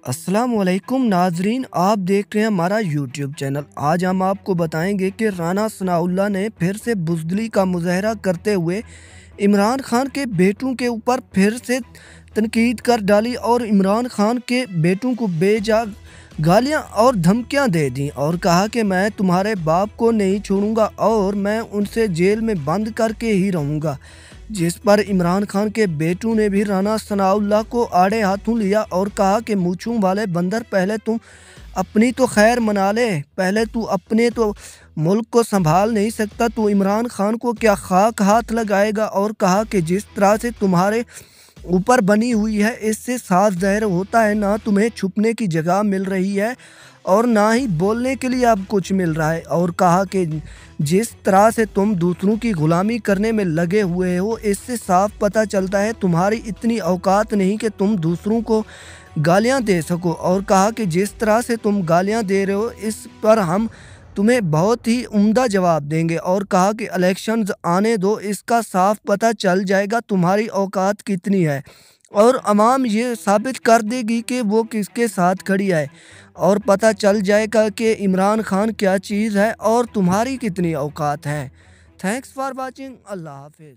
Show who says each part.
Speaker 1: अस्सलाम वालेकुम नाजरीन, आप देख रहे हैं हमारा यूट्यूब चैनल। आज हम आपको बताएंगे कि राना सनाउल्लाह ने फिर से बुज़दिली का मुज़ाहरा करते हुए इमरान खान के बेटों के ऊपर फिर से तनकीद कर डाली और इमरान खान के बेटों को बेजा गालियां और धमकियां दे दी और कहा कि मैं तुम्हारे बाप को नहीं छोड़ूंगा और मैं उनसे जेल में बंद करके ही रहूंगा। जिस पर इमरान खान के बेटों ने भी राना सनाउल्लाह को आड़े हाथों लिया और कहा कि मूंछों वाले बंदर, पहले तुम अपनी तो खैर मना ले, पहले तू अपने तो मुल्क को संभाल नहीं सकता तो इमरान खान को क्या खाक हाथ लगाएगा। और कहा कि जिस तरह से तुम्हारे ऊपर बनी हुई है इससे साफ ज़ाहिर होता है ना तुम्हें छुपने की जगह मिल रही है और ना ही बोलने के लिए अब कुछ मिल रहा है। और कहा कि जिस तरह से तुम दूसरों की गुलामी करने में लगे हुए हो इससे साफ पता चलता है तुम्हारी इतनी औकात नहीं कि तुम दूसरों को गालियां दे सको। और कहा कि जिस तरह से तुम गालियां दे रहे हो इस पर हम तुम्हें बहुत ही उम्दा जवाब देंगे। और कहा कि इलेक्शंस आने दो, इसका साफ पता चल जाएगा तुम्हारी औकात कितनी है और अवाम ये साबित कर देगी कि वो किसके साथ खड़ी है और पता चल जाएगा कि इमरान खान क्या चीज़ है और तुम्हारी कितनी औकात है। Thanks for watching. अल्लाह हाफिज़।